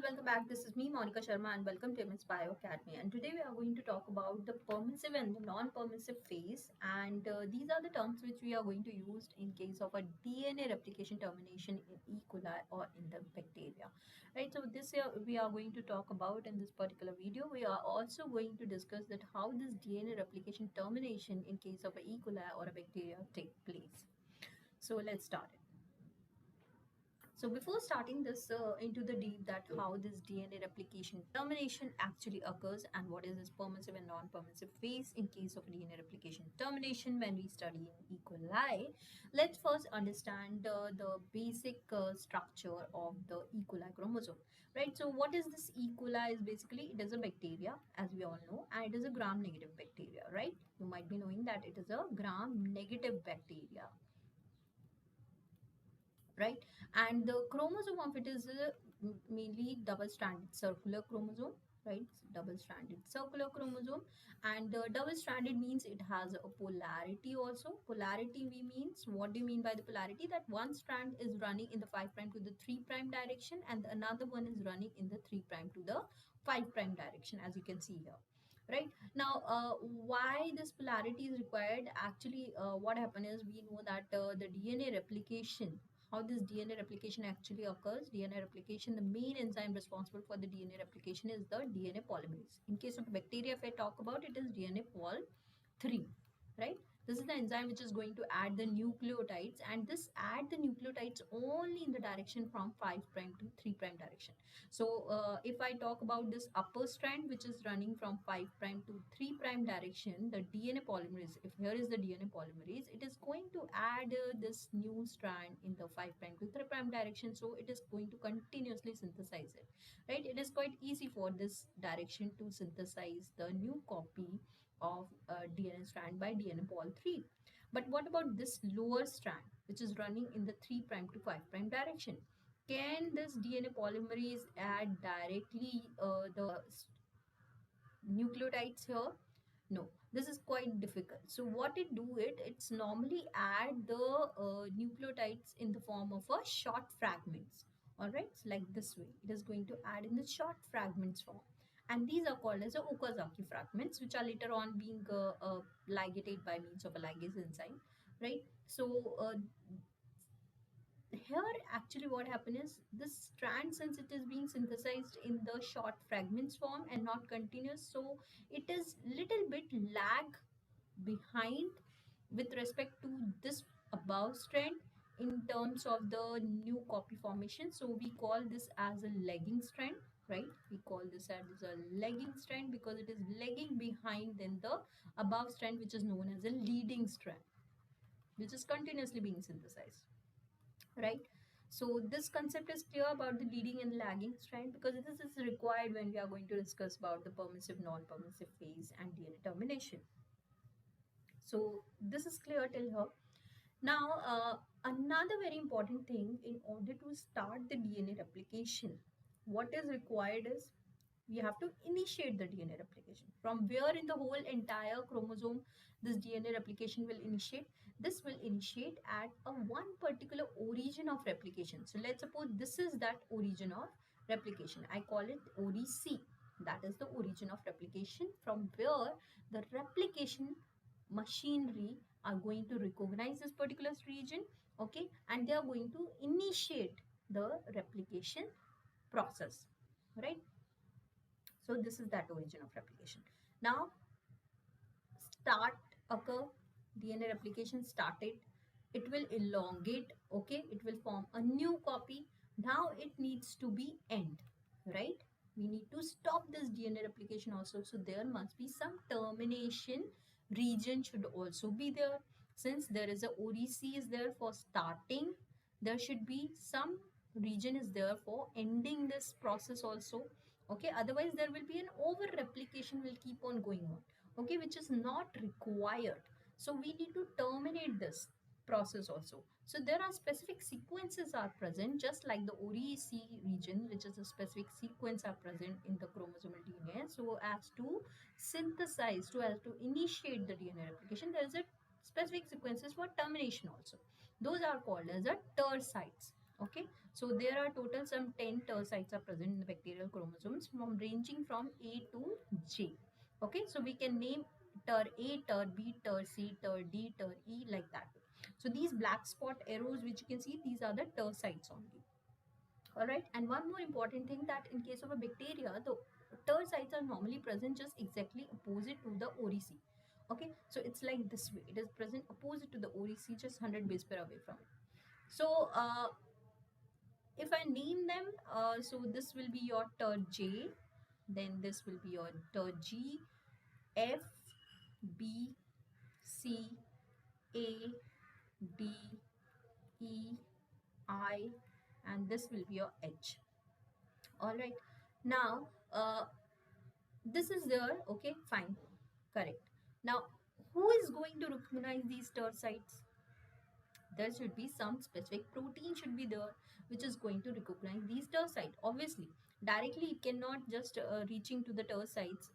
welcome back. This is me, Monica Sharma, and welcome to MS Bio Academy. And today we are going to talk about the permissive and the non-permissive phase. And these are the terms which we are going to use in case of a DNA replication termination in E. coli or in the bacteria. Right. So this year we are going to talk about in this particular video. We are also going to discuss that how this DNA replication termination in case of a E. coli or a bacteria take place. So let's start it. So before starting this into the deep that how this DNA replication termination actually occurs and what is this permissive and non-permissive phase in case of DNA replication termination when we study in E. coli, let's first understand the basic structure of the E. coli chromosome, right? So what is this E. coli is basically it is a bacteria as we all know, and it is a gram-negative bacteria, right? You might be knowing that it is a gram-negative bacteria, right? And the chromosome of it is mainly double-stranded circular chromosome, right? Double-stranded circular chromosome, and double-stranded means it has a polarity also. Polarity we means, what do you mean by the polarity? That one strand is running in the 5' to the 3' direction, and another one is running in the 3' to the 5' direction, as you can see here. Right now, why this polarity is required? Actually, what happened is we know that the DNA replication, how this DNA replication actually occurs. DNA replication, the main enzyme responsible for the DNA replication is the DNA polymerase. In case of bacteria, if I talk about it, is DNA pol 3, right? This is the enzyme which is going to add the nucleotides, and this add the nucleotides only in the direction from 5' to 3' direction. So if I talk about this upper strand which is running from 5' to 3' direction, the DNA polymerase, if here is the DNA polymerase, it is going to add this new strand in the 5' to 3' direction. So it is going to continuously synthesize it, right? It is quite easy for this direction to synthesize the new copy of DNA strand by DNA pol 3. But what about this lower strand which is running in the 3' to 5' direction? Can this DNA polymerase add directly the nucleotides here? No, this is quite difficult. So what it do it's normally add the nucleotides in the form of a short fragments. All right, so like this way it is going to add in the short fragments form, and these are called as the Okazaki fragments, which are later on being ligated by means of a ligase enzyme, right? So here actually what happened is this strand, since it is being synthesized in the short fragments form and not continuous, so it is little bit lag behind with respect to this above strand in terms of the new copy formation. So we call this as a lagging strand, right? We call this as a lagging strand because it is lagging behind than the above strand, which is known as a leading strand, which is continuously being synthesized, right? So this concept is clear about the leading and lagging strand, because this is required when we are going to discuss about the permissive, non-permissive phase and DNA termination. So this is clear till here. Now, another very important thing, in order to start the DNA replication, what is required is we have to initiate the DNA replication. From where in the whole entire chromosome this DNA replication will initiate? This will initiate at a one particular origin of replication. So let's suppose this is that origin of replication. I call it ORIC. That is the origin of replication, from where the replication machinery are going to recognize this particular region, okay, and they are going to initiate the replication process, right? So this is that origin of replication. Now start occur, DNA replication started, it will elongate, okay, it will form a new copy. Now it needs to be end, right? We need to stop this DNA replication also, so there must be some termination region should also be there. Since there is a ODC is there for starting, there should be some region is there for ending this process also, okay? Otherwise there will be an over replication will keep on going on, okay, which is not required. So we need to terminate this process also. So there are specific sequences are present, just like the OREC region, which is a specific sequence are present in the chromosomal DNA. So as to synthesize, to as to initiate the DNA replication, there is a specific sequences for termination also. Those are called as a TER sites. Okay, so there are total some 10 ter sites are present in the bacterial chromosomes from ranging from A to J. Okay, so we can name ter A, ter B, ter C, ter D, ter E, like that. So these black spot arrows which you can see, these are the ter sites only. All right, and one more important thing, that in case of a bacteria, the ter sites are normally present just exactly opposite to the orici. Okay, so it's like this way, it is present opposite to the orici, just 100 base pair away from it. So if I name them, so this will be your ter J, then this will be your ter G, F, B, C, A, D, E, I, and this will be your H. All right. Now, this is there. Okay, fine, correct. Now, who is going to recognize these ter sites? There should be some specific protein should be there which is going to recognize these ter sites. Obviously, directly it cannot just reaching to the ter sites.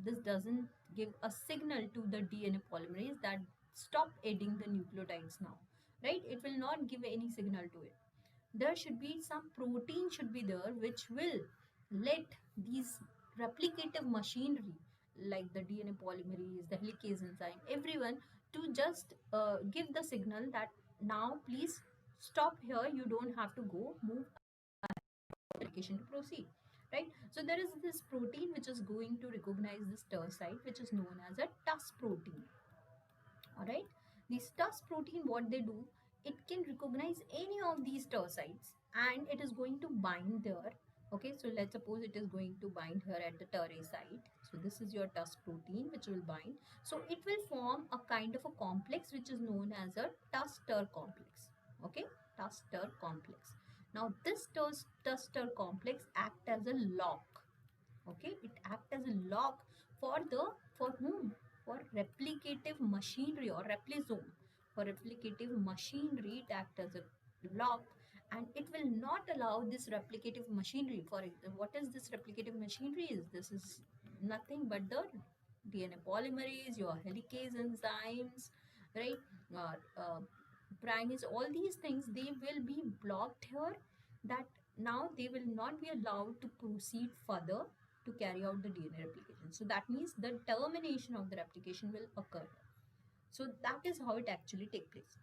This doesn't give a signal to the DNA polymerase that stop adding the nucleotides now, right? It will not give any signal to it. There should be some protein should be there which will let these replicative machinery like the DNA polymerase, the helicase enzyme, everyone to just give the signal that now please stop here, you don't have to go, move application to proceed, right? So there is this protein which is going to recognize this ter site which is known as a TUS protein. All right, these TUS protein, what they do, it can recognize any of these ter sites and it is going to bind there. Okay, so let's suppose it is going to bind here at the ter A site. So this is your TUS protein which will bind. So it will form a kind of a complex which is known as a TUS ter complex. Okay, TUS ter complex. Now this TUS ter complex act as a lock. Okay, it act as a lock for the, for whom, for replicative machinery or replisome. For replicative machinery it act as a lock, and it will not allow this replicative machinery. For what is this replicative machinery is, this is nothing but the DNA polymerase, your helicase enzymes, right? Primase, all these things, they will be blocked here, that now they will not be allowed to proceed further to carry out the DNA replication. So that means the termination of the replication will occur. So that is how it actually takes place.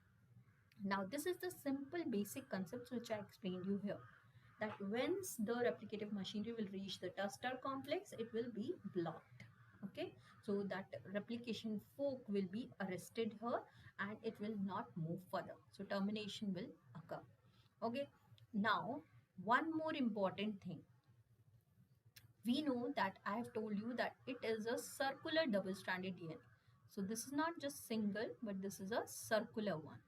Now this is the simple basic concepts which I explained you here, that once the replicative machinery will reach the TUS-TER complex, it will be blocked. Okay, so that replication fork will be arrested here and it will not move further. So termination will occur. Okay, now one more important thing, we know that I have told you that it is a circular double-stranded DNA. So this is not just single, but this is a circular one.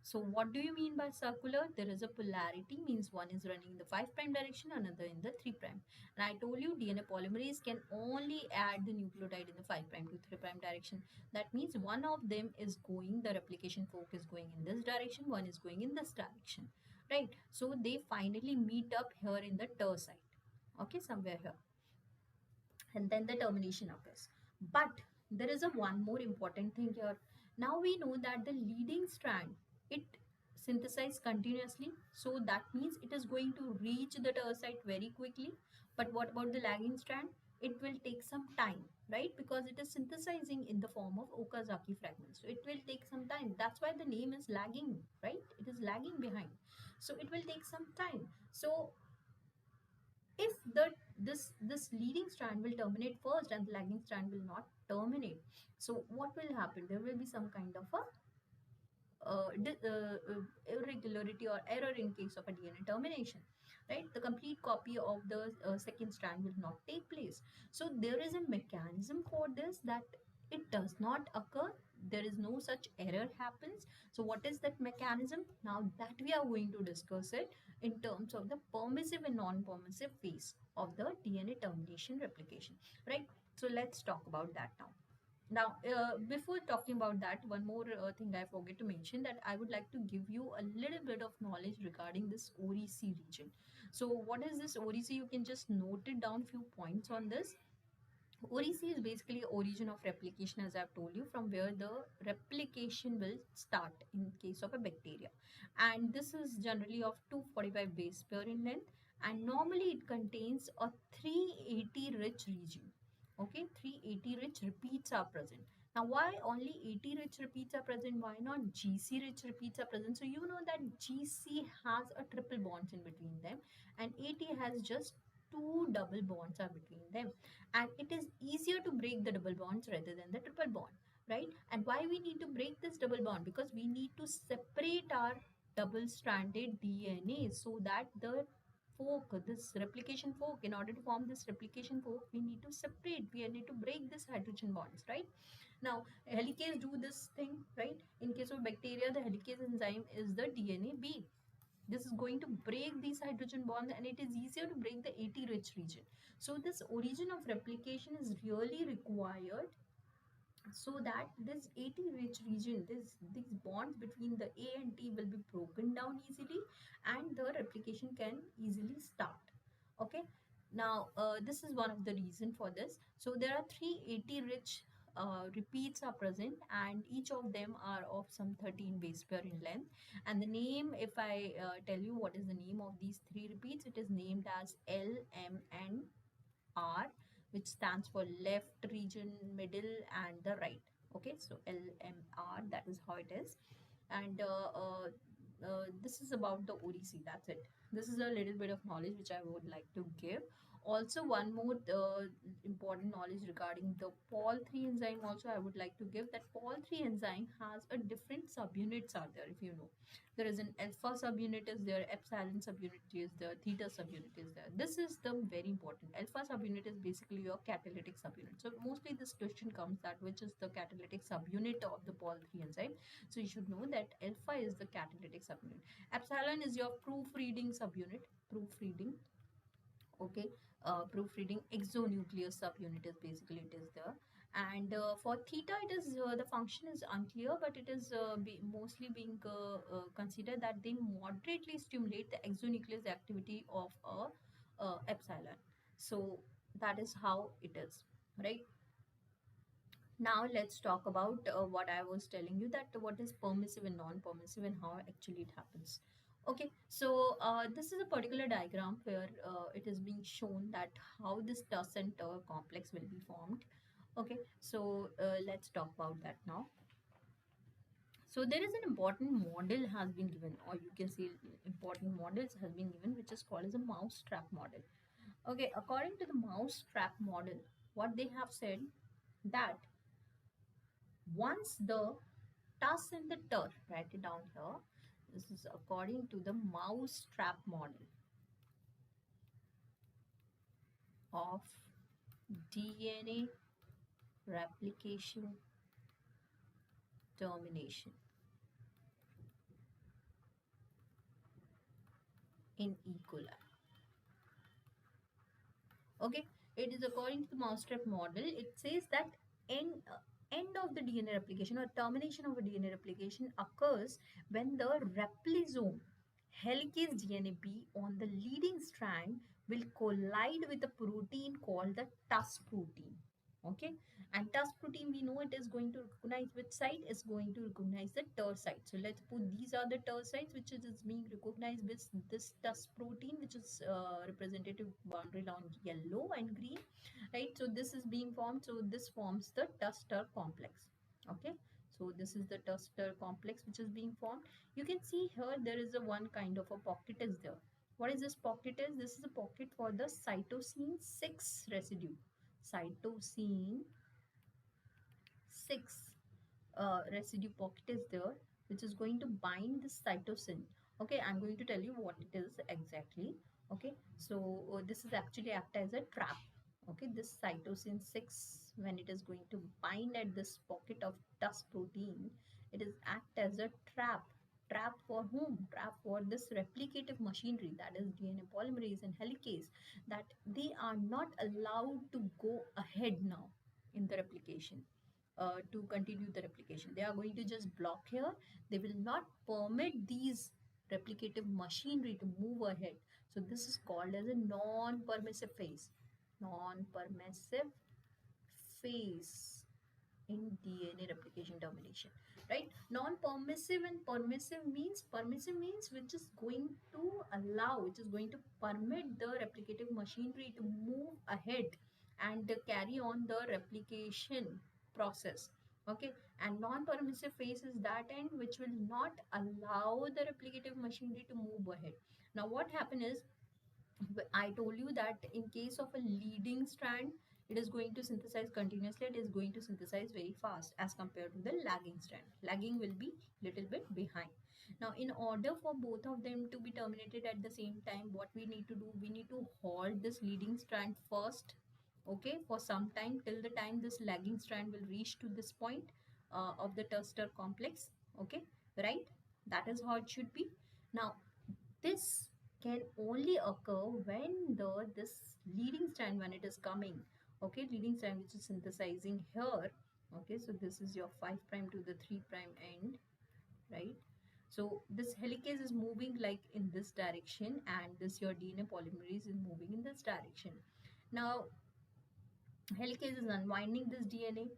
So what do you mean by circular? There is a polarity, means one is running in the 5' direction, another in the 3'. And I told you DNA polymerase can only add the nucleotide in the 5' to 3' direction. That means one of them is going, the replication fork is going in this direction, one is going in this direction, right? So they finally meet up here in the ter site. Okay, somewhere here, and then the termination occurs. But there is a one more important thing here. Now we know that the leading strand, it synthesizes continuously, so that means it is going to reach the ter site very quickly. But what about the lagging strand? It will take some time, right? Because it is synthesizing in the form of Okazaki fragments, so it will take some time. That's why the name is lagging, right? It is lagging behind, so it will take some time. So if this leading strand will terminate first and the lagging strand will not terminate, so what will happen? There will be some kind of a irregularity or error in case of a DNA termination, right? The complete copy of the second strand will not take place. So there is a mechanism for this, that it does not occur, there is no such error happens. So what is that mechanism? Now that we are going to discuss it in terms of the permissive and non-permissive phase of the DNA termination replication, right? So let's talk about that now. Now, before talking about that, one more thing I forget to mention, that I would like to give you a little bit of knowledge regarding this ORIC region. So what is this ORIC? You can just note it down few points on this. ODC is basically origin of replication, as I've told you, from where the replication will start in case of a bacteria. And this is generally of 245 base pair in length, and normally it contains a 380 rich region. Okay, 380 rich repeats are present. Now, why only 80 rich repeats are present? Why not GC rich repeats are present? So you know that GC has a triple bonds in between them, and 80 has just two double bonds are between them, and it is easier to break the double bonds rather than the triple bond, right? And why we need to break this double bond? Because we need to separate our double stranded DNA, so that the fork, this replication fork, in order to form this replication fork, we need to separate, we need to break this hydrogen bonds, right? Now, helicase do this thing, right? In case of bacteria, the helicase enzyme is the DNA B. This is going to break these hydrogen bonds, and it is easier to break the 80 rich region. So this origin of replication is really required, so that this 80 rich region, these bonds between the A and T will be broken down easily, and the replication can easily start. Okay, now this is one of the reason for this. So there are 380 rich repeats are present, and each of them are of some 13 base pair in length. And the name, if I tell you what is the name of these three repeats, it is named as L, M, and R, which stands for left region, middle, and the right. Okay, so LMR, that is how it is. And this is about the ODC. That's it. This is a little bit of knowledge which I would like to give. Also, one more important knowledge regarding the Pol 3 enzyme. Also, I would like to give that Pol 3 enzyme has a different subunits are there. If you know, there is an alpha subunit is there, epsilon subunit is there, theta subunit is there. This is the very important. Alpha subunit is basically your catalytic subunit. So mostly this question comes that which is the catalytic subunit of the Pol 3 enzyme. So you should know that alpha is the catalytic subunit. Epsilon is your proofreading subunit. Proofreading, okay. Proofreading exonuclear subunit is basically it is there. And for theta, it is the function is unclear, but it is mostly being considered that they moderately stimulate the exonucleus activity of a epsilon. So that is how it is, right? Now let's talk about what I was telling you, that what is permissive and non-permissive and how actually it happens. Okay, so this is a particular diagram where it is being shown that how this TUS and TER complex will be formed. Okay, so let's talk about that now. So there is an important model has been given, or you can say important models has been given, which is called as a mousetrap model. Okay, according to the mousetrap model, what they have said that once the TUS and the TER, write it down here. This is according to the mousetrap model of DNA replication termination in E. coli. Okay, it is according to the mousetrap model. It says that end of the DNA replication or termination of a DNA replication occurs when the replisome helicase DNA B on the leading strand will collide with a protein called the TUS protein. Okay, and TUS protein, we know it is going to recognize which site is going to recognize the TER site. So let's put these are the TER sites which is being recognized with this TUS protein, which is representative boundary on yellow and green, right? So this is being formed. So this forms the TUS TER complex. Okay, so this is the TUS TER complex which is being formed. You can see here there is a one kind of a pocket is there. What is this pocket is? This is a pocket for the cytosine 6 residue. Cytosine 6 residue pocket is there, which is going to bind the cytosine. Okay, I'm going to tell you what it is exactly. Okay, so this is actually act as a trap. Okay, this cytosine 6, when it is going to bind at this pocket of TUS protein, it is act as a trap. Trap for whom? Trap for this replicative machinery, that is DNA polymerase and helicase, that they are not allowed to go ahead now in the replication, to continue the replication. They are going to just block here. They will not permit these replicative machinery to move ahead. So this is called as a non-permissive phase. Non-permissive phase in DNA replication termination, right? Non-permissive and permissive means which is going to allow, which is going to permit the replicative machinery to move ahead and carry on the replication process. Okay, and non-permissive phase is that end which will not allow the replicative machinery to move ahead. Now, what happen is, I told you that in case of a leading strand, it is going to synthesize continuously. It is going to synthesize very fast as compared to the lagging strand. Lagging will be little bit behind. Now, in order for both of them to be terminated at the same time, what we need to do, we need to halt this leading strand first, okay, for some time, till the time this lagging strand will reach to this point of the Terster complex, okay, right? That is how it should be. Now, this can only occur when this leading strand, when it is coming, okay, leading strand which is synthesizing here, okay, so this is your 5 prime to the 3 prime end, right? So this helicase is moving like in this direction, and this your DNA polymerase is moving in this direction. Now, helicase is unwinding this DNA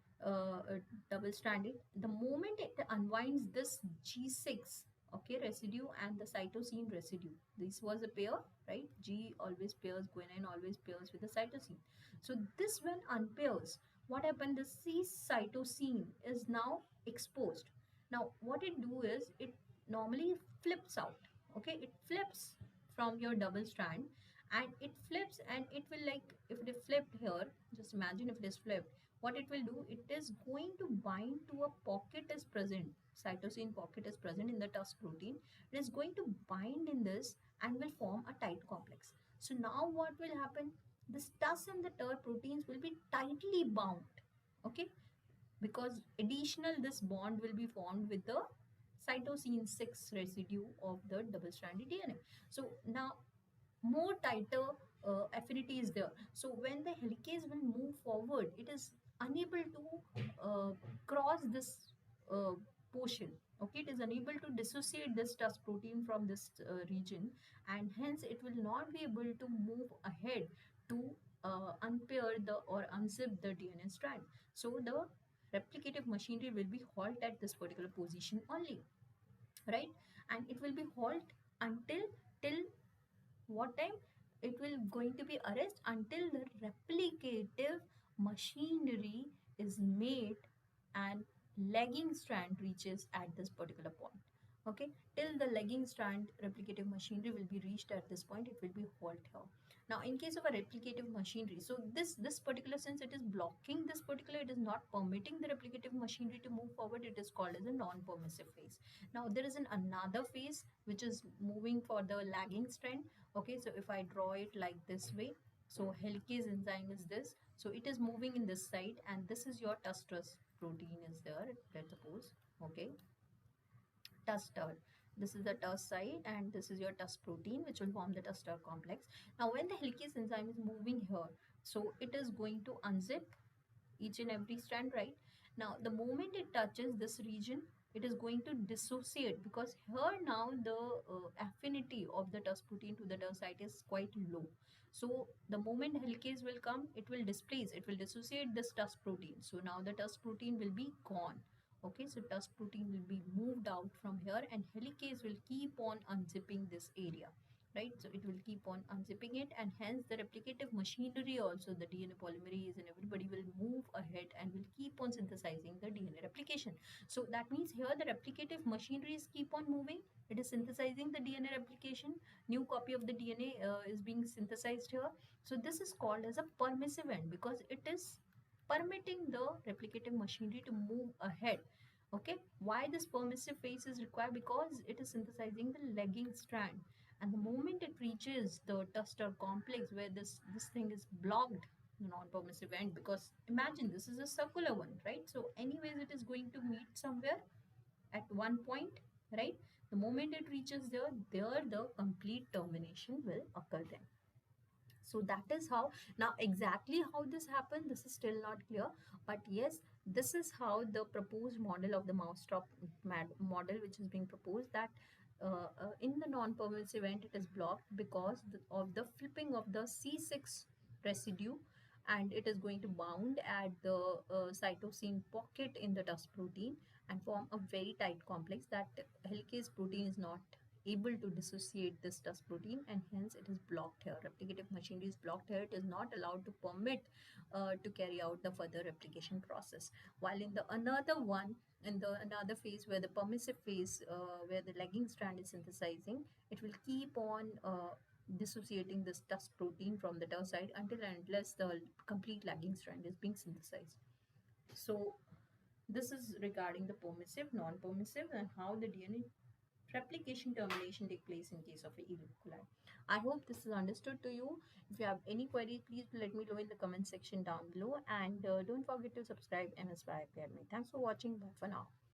double stranded. The moment it unwinds this G6, okay, residue and the cytosine residue, this was a pair, right? G always pairs, guanine always pairs with the cytosine. So this when unpairs, what happened? The C cytosine is now exposed. Now what it do is it normally flips out, okay, it flips from your double strand, and it flips, and it will, like, if it is flipped here, just imagine if it is flipped, what it will do, it is going to bind to a pocket is present, cytosine pocket is present in the TUS protein. It is going to bind in this and will form a tight complex. So now what will happen, this TUS and the TER proteins will be tightly bound, okay, because additional this bond will be formed with the cytosine 6 residue of the double stranded DNA. So now more tighter affinity is there. So when the helicase will move forward, it is unable to cross this uh, portion. Okay, it is unable to dissociate this TUS protein from this region, and hence it will not be able to move ahead to unpair the or unzip the DNA strand. So the replicative machinery will be halt at this particular position only, right? And it will be halt until till what time, it will going to be arrest until the replicative machinery is made and lagging strand reaches at this particular point, okay, till the lagging strand replicative machinery will be reached at this point, it will be halt here. Now in case of a replicative machinery, so this particular, since it is blocking this particular, it is not permitting the replicative machinery to move forward, it is called as a non-permissive phase. Now there is another phase which is moving for the lagging strand. Okay, so if I draw it like this way, so helicase enzyme is this, so it is moving in this side, and this is your TUS protein is there, let's suppose, okay, TUS-TER. This is the TUS side, and this is your TUS protein which will form the TUS-TER complex. Now when the helicase enzyme is moving here, so it is going to unzip each and every strand, right? Now the moment it touches this region, it is going to dissociate, because here now the affinity of the TUS protein to the TUS site is quite low. So the moment helicase will come, it will displace, it will dissociate this TUS protein. So now the TUS protein will be gone. Okay, so TUS protein will be moved out from here, and helicase will keep on unzipping this area, right? So it will keep on unzipping it, and hence the replicative machinery also, the DNA polymerase and everybody will move ahead and will keep on synthesizing the DNA replication. So that means here the replicative machineries keep on moving, it is synthesizing the DNA replication, new copy of the DNA is being synthesized here. So this is called as a permissive end, because it is permitting the replicative machinery to move ahead. Okay, why this permissive phase is required? Because it is synthesizing the lagging strand, and the moment it reaches the TUS-TER complex where this thing is blocked, non-permissive end, because imagine this is a circular one, right? So anyways it is going to meet somewhere at one point, right? The moment it reaches there the complete termination will occur then. So that is how, now exactly how this happened, this is still not clear, but yes, this is how the proposed model of the mousetrap model which is being proposed, that in the non-permissive event it is blocked because of the flipping of the C6 residue and it is going to bound at the cytosine pocket in the TUS protein and form a very tight complex that helicase protein is not able to dissociate this TUS protein, and hence it is blocked here. Replicative machinery is blocked here. It is not allowed to permit to carry out the further replication process. While in the another one, in the another phase where the permissive phase, where the lagging strand is synthesizing, it will keep on dissociating this TUS protein from the TUS side until and unless the complete lagging strand is being synthesized. So this is regarding the permissive, non-permissive, and how the DNA replication termination take place in case of a E. coli. I hope this is understood to you. If you have any query, please let me know in the comment section down below, and don't forget to subscribe MSY Academy. Thanks for watching. Bye for now.